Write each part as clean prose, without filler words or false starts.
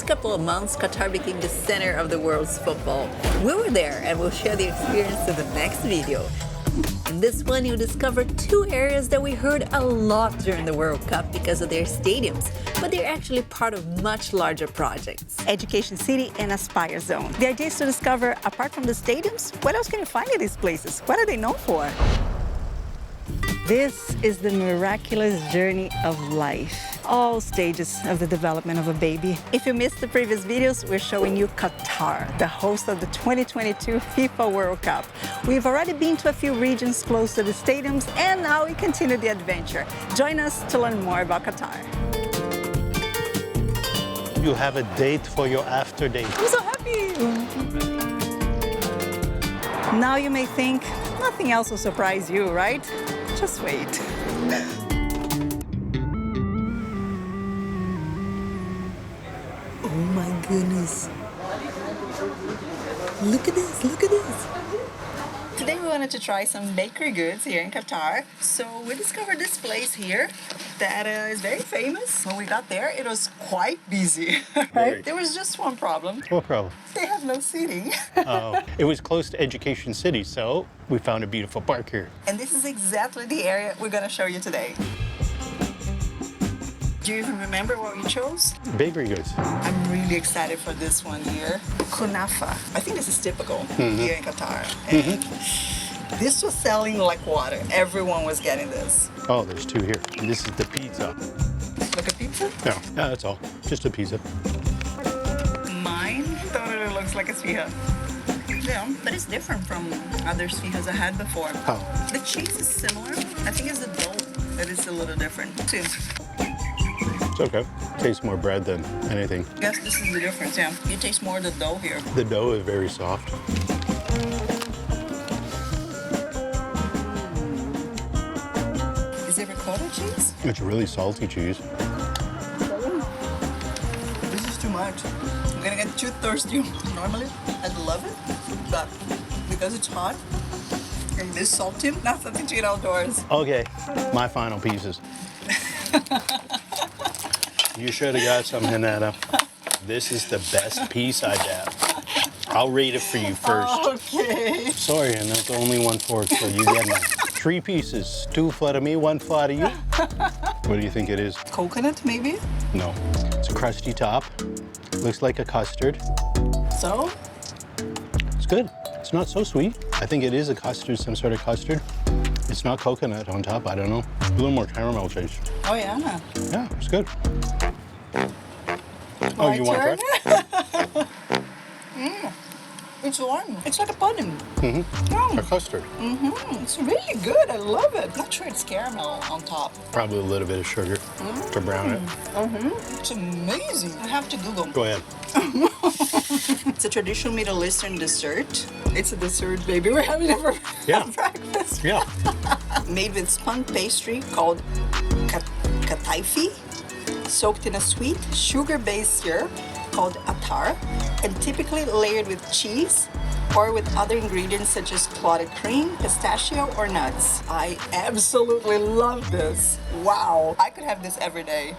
couple of months, Qatar became the center of the world's football. We were there and we'll share the experience in the next video. In this one, you'll discover two areas that we heard a lot during the World Cup because of their stadiums, but they're actually part of much larger projects. Education City and Aspire Zone. The idea is to discover, apart from the stadiums, what else can you find in these places? What are they known for? This is the miraculous journey of life. All stages of the development of a baby. If you missed the previous videos, we're showing you Qatar, the host of the 2022 FIFA World Cup. We've already been to a few regions close to the stadiums, and now we continue the adventure. Join us to learn more about Qatar. You have a date for your after date. I'm so happy! Now you may think, nothing else will surprise you, right? Just wait. Oh my goodness. Look at this, look at this. Today we wanted to try some bakery goods here in Qatar. So we discovered this place here that is very famous. When we got there, it was quite busy. Right? There was just one problem. What problem? They have no seating. Oh, it was close to Education City, so we found a beautiful park here. And this is exactly the area we're going to show you today. Do you even remember what we chose? Bakery goods. I'm really excited for this one here. Konafa. I think this is typical here in Qatar. And this was selling like water. Everyone was getting this. Oh, there's two here. And this is the pizza. Like a pizza? No, that's all. Just a pizza. Mine totally looks like a sfiha. Yeah, but it's different from other sfihas I had before. How? The cheese is similar. I think it's the dough that is a little different too. It's okay. Tastes more bread than anything. I guess this is the difference, yeah. You taste more of the dough here. The dough is very soft. Is it ricotta cheese? It's really salty cheese. This is too much. I'm gonna get too thirsty. Normally, I'd love it, but because it's hot and this salty, not something to eat outdoors. Okay, my final pieces. You should have got some, Renata. This is the best piece I've had. I'll rate it for you first. Okay. Sorry, and that's only one fork, so you get it. 3 pieces. 2 for me, 1 for you. What do you think it is? Coconut, maybe? No. It's a crusty top. Looks like a custard. So? It's good. It's not so sweet. I think it is a custard, some sort of custard. It's not coconut on top, I don't know. A little more caramel taste. Oh, yeah. Yeah, it's good. Oh, you want to try? It's warm. It's like a pudding. A custard. It's really good. I love it. Not sure it's caramel on top. Probably a little bit of sugar to brown it. It's amazing. I have to Google. Go ahead. It's a traditional Middle Eastern dessert. It's a dessert, baby. We're having it for breakfast. Yeah. Made with spun pastry called kataifi, soaked in a sweet, sugar-based syrup called attar, and typically layered with cheese or with other ingredients such as clotted cream, pistachio, or nuts. I absolutely love this. Wow. I could have this every day.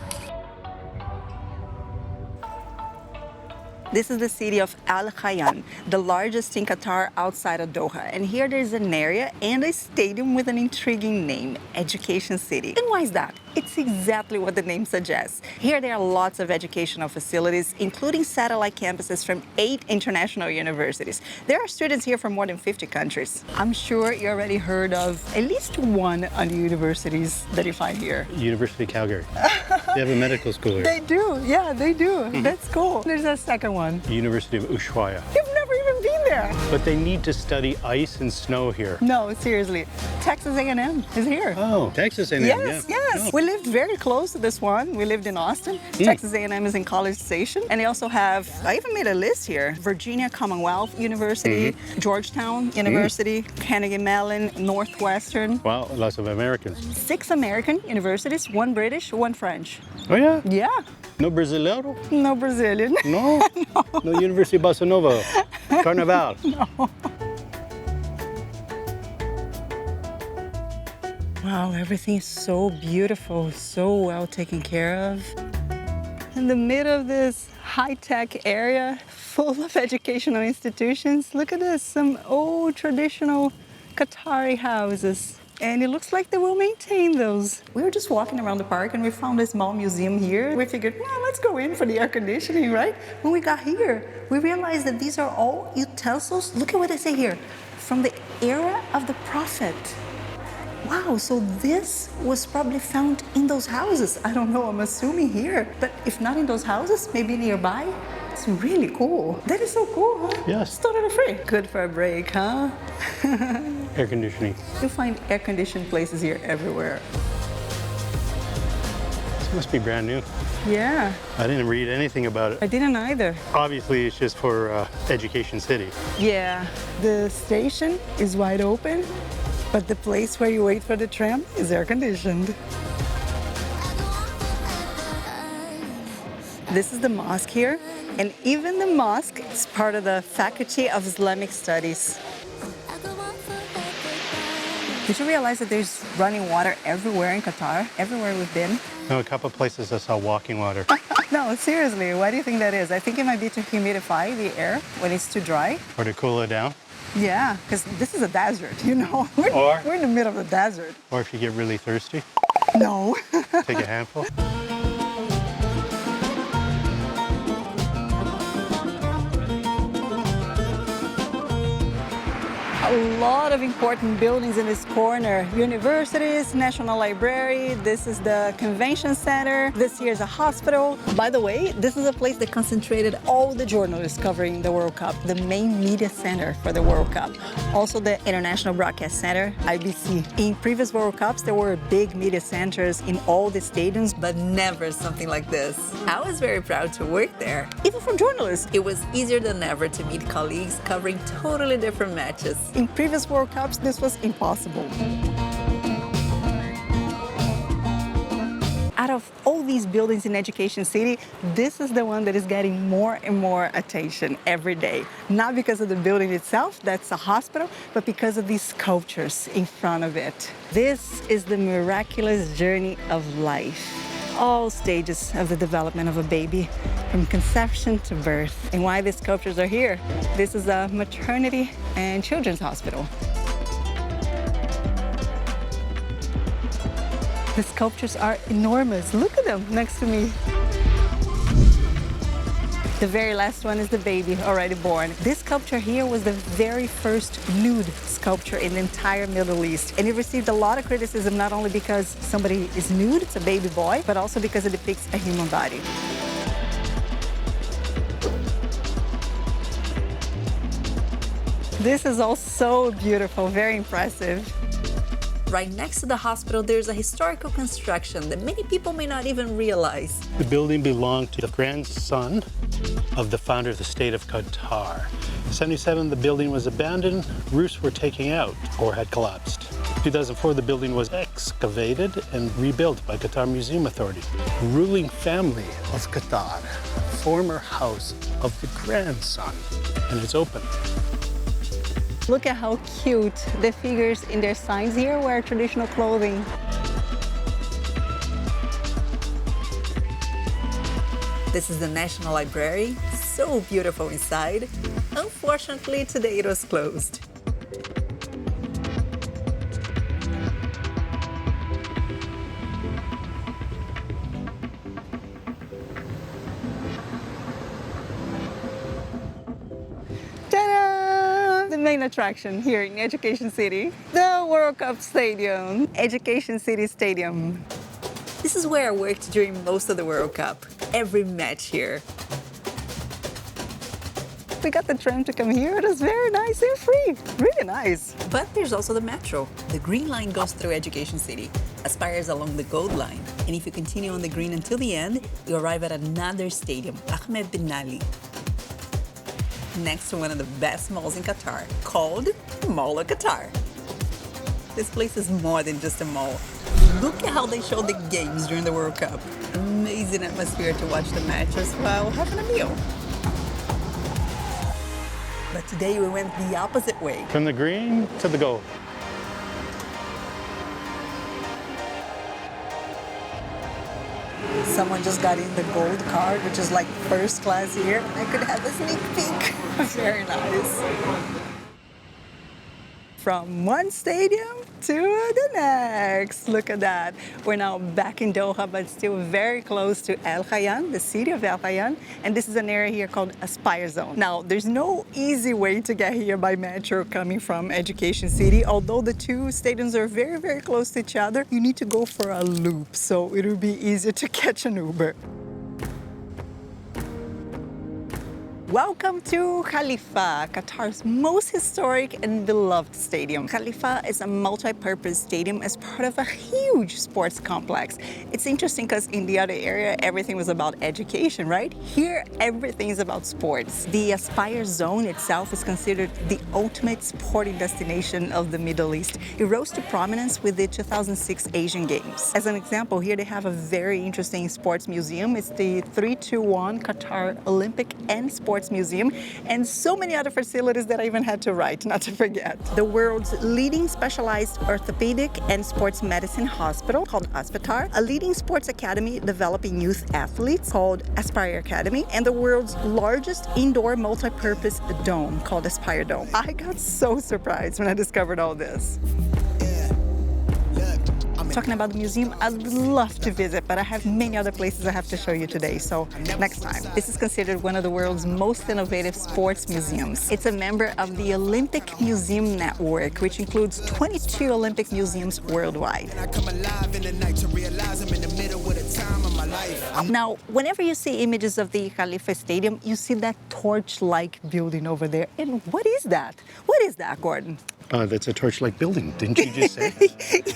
This is the city of Al Khayan, the largest in Qatar outside of Doha. And here there's an area and a stadium with an intriguing name, Education City. And why is that? It's exactly what the name suggests. Here there are lots of educational facilities, including satellite campuses from 8 international universities. There are students here from more than 50 countries. I'm sure you already heard of at least one of the universities that you find here. University of Calgary. They have a medical school here. They do, yeah, they do. That's cool. There's a second one. University of Ushuaia. You've never even been there. But they need to study ice and snow here. No, seriously. Texas A&M is here. Oh, Texas A&M, Yes, yeah. yes. Oh. We lived very close to this one. We lived in Austin. Texas A&M is in College Station. And they also have, I even made a list here, Virginia Commonwealth University, Georgetown University, Carnegie Mellon, Northwestern. Wow, lots of Americans. 6 American universities, 1 British, 1 French. Oh, yeah? Yeah. No Brasileiro? No Brazilian. No? No University of Bossa Nova? Carnaval? No. Wow, everything is so beautiful, so well taken care of. In the middle of this high-tech area full of educational institutions. Look at this, some old traditional Qatari houses. And it looks like they will maintain those. We were just walking around the park and we found a small museum here. We figured, well, let's go in for the air conditioning, right? When we got here, we realized that these are all utensils. Look at what they say here. From the era of the Prophet. Wow, so this was probably found in those houses. I don't know, I'm assuming here. But if not in those houses, maybe nearby. It's really cool. That is so cool, huh? Yes. It's totally free. Good for a break, huh? Air conditioning. You'll find air-conditioned places here everywhere. This must be brand new. Yeah, I didn't read anything about it. I didn't either. Obviously, it's just for Education City. Yeah, the station is wide open, but the place where you wait for the tram is air-conditioned. This is the mosque here, and even the mosque is part of the Faculty of Islamic Studies. Did you realize that there's running water everywhere in Qatar? Everywhere we've been? No, a couple places I saw walking water. No, seriously, why do you think that is? I think it might be to humidify the air when it's too dry. Or to cool it down. Yeah, because this is a desert, you know? We're in the middle of the desert. Or if you get really thirsty, No. take a handful. A lot of important buildings in this corner. Universities, National Library, this is the convention center, this here is a hospital. By the way, this is a place that concentrated all the journalists covering the World Cup, the main media center for the World Cup. Also the International Broadcast Center, IBC. In previous World Cups, there were big media centers in all the stadiums, But never something like this. I was very proud to work there. even for journalists. It was easier than ever to meet colleagues covering totally different matches. In previous World Cups, this was impossible. Out of all these buildings in Education City, this is the one that is getting more and more attention every day. Not because of the building itself, that's a hospital, but because of these sculptures in front of it. This is the miraculous journey of life. All stages of the development of a baby, from conception to birth. And why these sculptures are here? This is a maternity and children's hospital. The sculptures are enormous. Look at them next to me. The very last one is the baby already born. This sculpture here was the very first nude sculpture in the entire Middle East. And it received a lot of criticism, not only because somebody is nude, it's a baby boy, but also because it depicts a human body. This is all so beautiful, very impressive. Right next to the hospital, there's a historical construction that many people may not even realize. The building belonged to the grandson of the founder of the state of Qatar. In 1977, the building was abandoned, roofs were taken out or had collapsed. In 2004, the building was excavated and rebuilt by Qatar Museum Authority. Ruling family of Qatar, former house of the grandson, and it's open. Look at how cute the figures in their signs here wear traditional clothing. This is the National Library, so beautiful inside. Unfortunately, today it was closed. Ta-da! The main attraction here in Education City, the World Cup Stadium, Education City Stadium. This is where I worked during most of the World Cup. Every match here. We got the tram to come here. It was very nice and free. Really nice. But there's also the metro. The green line goes through Education City, aspires along the gold line. And if you continue on the green until the end, you arrive at another stadium, Ahmad bin Ali. Next to one of the best malls in Qatar, called Mall of Qatar. This place is more than just a mall. Look at how they show the games during the World Cup. Amazing atmosphere to watch the matches while having a meal. But today we went the opposite way. From the green to the gold. Someone just got in the gold card, which is like first class here. I could have a sneak peek. Very nice. From one stadium to the next. Look at that. We're now back in Doha, but still very close to Al Khayan, the city of Al Khayan. And this is an area here called Aspire Zone. Now, there's no easy way to get here by metro coming from Education City. Although the two stadiums are very, very close to each other, you need to go for a loop. So it'll be easier to catch an Uber. Welcome to Khalifa, Qatar's most historic and beloved stadium. Khalifa is a multi-purpose stadium as part of a huge sports complex. It's interesting because in the other area, everything was about education, right? Here, everything is about sports. The Aspire Zone itself is considered the ultimate sporting destination of the Middle East. It rose to prominence with the 2006 Asian Games. As an example, here they have a very interesting sports museum. It's the 321 Qatar Olympic and Sports Museum, and so many other facilities that I even had to write, not to forget. The world's leading specialized orthopedic and sports medicine hospital called Qatar, a leading sports academy developing youth athletes called Aspire Academy, and the world's largest indoor multi-purpose dome called Aspire Dome. I got so surprised when I discovered all this. Talking about the museum, I'd love to visit, but I have many other places I have to show you today, so next time. This is considered one of the world's most innovative sports museums. It's a member of the Olympic Museum Network, which includes 22 Olympic museums worldwide. Now, whenever you see images of the Khalifa Stadium, you see that torch-like building over there. And what is that? What is that, Gordon? That's a torch-like building, didn't you just say?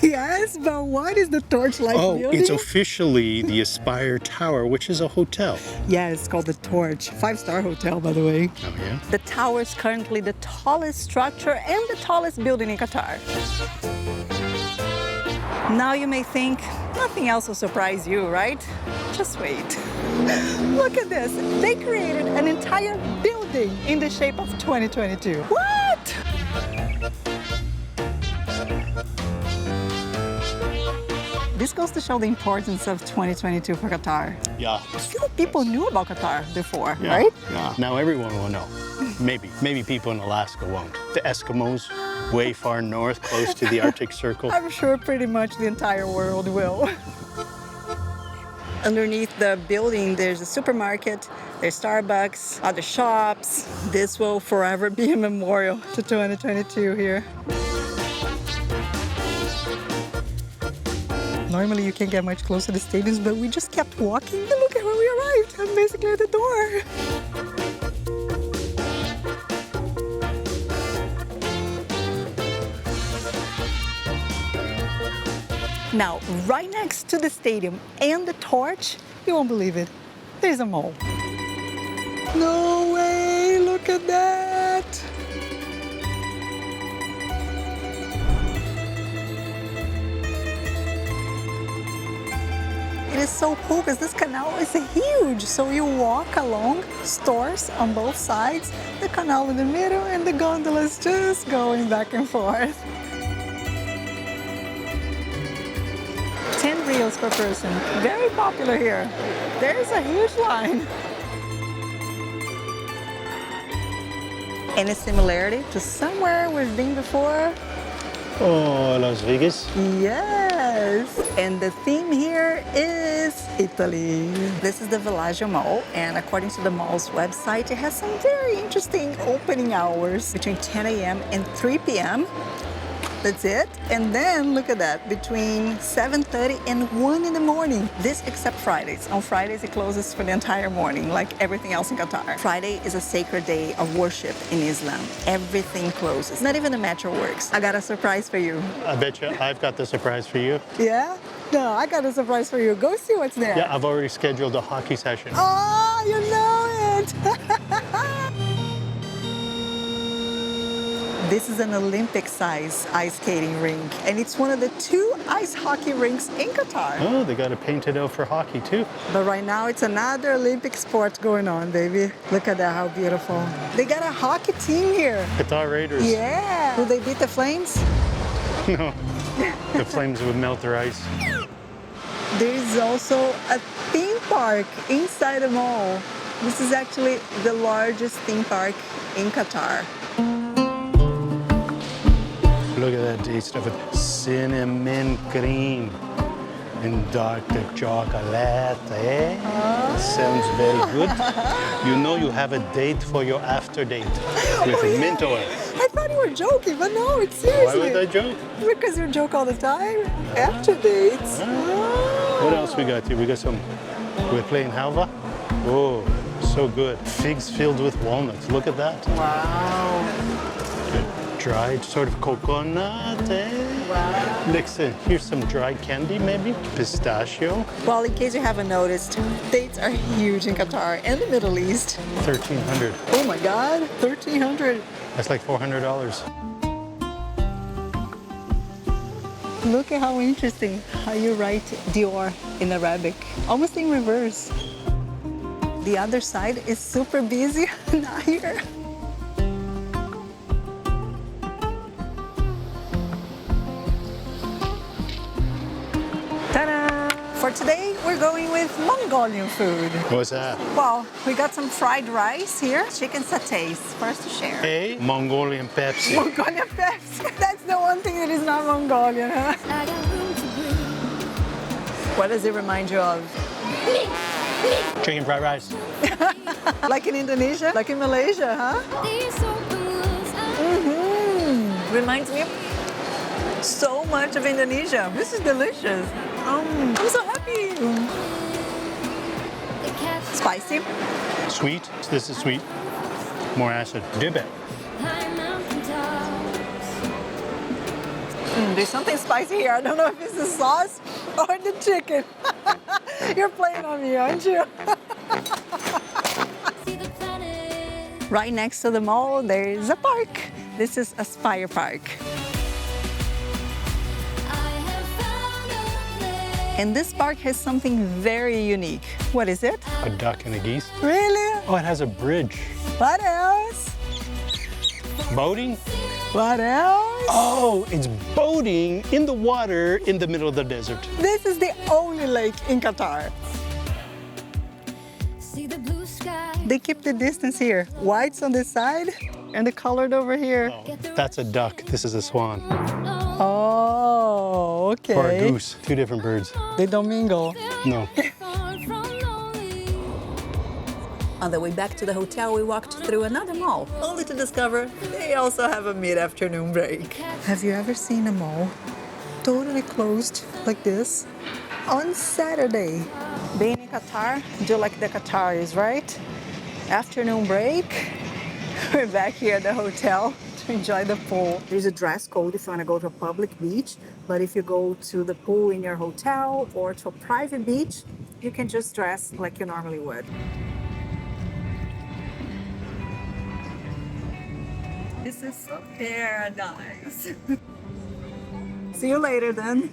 Yes, but what is the torch-like building? Oh, it's officially the Aspire Tower, which is a hotel. Yeah, it's called the Torch. 5-star hotel, by the way. Oh, yeah? The tower is currently the tallest structure and the tallest building in Qatar. Now you may think, nothing else will surprise you, right? Just wait. Look at this. They created an entire building in the shape of 2022. What? This goes to show the importance of 2022 for Qatar. Yeah. Few people knew about Qatar before, Yeah, right? yeah. Now everyone will know. Maybe people in Alaska won't. The Eskimos, way far north, close to the Arctic Circle. I'm sure pretty much the entire world will. Underneath the building, there's a supermarket, there's Starbucks, other shops. This will forever be a memorial to 2022 here. Normally you can't get much closer to the stadiums, but we just kept walking and look at where we arrived. I'm basically at the door. Now, right next to the stadium and the torch, you won't believe it, there's a mall. No way, look at that. It is so cool because this canal is huge. So you walk along stores on both sides, the canal in the middle, and the gondolas just going back and forth. 10 reals per person. Very popular here. There's a huge line. Any similarity to somewhere we've been before? Oh, Las Vegas. Yes, and the theme here is Italy. This is the Villaggio Mall, and according to the mall's website, it has some very interesting opening hours between 10 a.m. and 3 p.m. That's it. And then look at that, between 7:30 and 1 in the morning. This except Fridays. On Fridays, it closes for the entire morning, like everything else in Qatar. Friday is a sacred day of worship in Islam. Everything closes. Not even the metro works. I got a surprise for you. I bet you I've got the surprise for you. Yeah? No, I got a surprise for you. Go see what's there. Yeah, I've already scheduled a hockey session. Oh, you know it! This is an Olympic-size ice skating rink, and it's one of the 2 ice hockey rinks in Qatar. Oh, they got to paint it out for hockey too. But right now, it's another Olympic sport going on, baby. Look at that, how beautiful. They got a hockey team here. Qatar Raiders. Yeah. Will they beat the Flames? No, the Flames would melt their ice. There is also a theme park inside the mall. This is actually the largest theme park in Qatar. Look at that taste of it. Cinnamon cream and dark chocolate, eh? Sounds very good. You know you have a date for your after date with mint oil. I thought you were joking, but no, it's seriously. Why would I joke? Because you joke all the time. After dates. What else we got here? We got some, we're playing halva. Oh, so good. Figs filled with walnuts. Look at that. Wow. Dried sort of coconut, eh? Wow. Next, here's some dried candy, maybe. Pistachio. Well, in case you haven't noticed, dates are huge in Qatar and the Middle East. 1,300. Oh my God, 1,300. That's like $400. Look at how interesting how you write Dior in Arabic, almost in reverse. The other side is super busy, not here. Ta-da! For today, we're going with Mongolian food. What's that? Well, we got some fried rice here, chicken satays for us to share. Hey, Mongolian Pepsi. Mongolian Pepsi. That's the one thing that is not Mongolian, huh? What does it remind you of? Chicken fried rice. Like in Indonesia? Like in Malaysia, huh? Mm-hmm. Reminds me so much of Indonesia. This is delicious. I'm so happy. Spicy. Sweet. This is sweet. More acid. Dip it. There's something spicy here. I don't know if it's the sauce or the chicken. You're playing on me, aren't you? Right next to the mall, there is a park. This is Aspire Park. And this park has something very unique. What is it? A duck and a geese. Really? Oh, it has a bridge. What else? Boating? What else? Oh, it's boating in the water in the middle of the desert. This is the only lake in Qatar. They keep the distance here. White's on this side and the colored over here. Oh, that's a duck. This is a swan. Oh, okay. Or a goose. Two different birds. They don't mingle. No. On the way back to the hotel, we walked through another mall, only to discover they also have a mid-afternoon break. Have you ever seen a mall totally closed like this on Saturday? Being in Qatar, do like the Qataris, right? Afternoon break. We're back here at the hotel to enjoy the pool. There's a dress code if you want to go to a public beach, but if you go to the pool in your hotel or to a private beach, you can just dress like you normally would. This is so paradise. See you later then.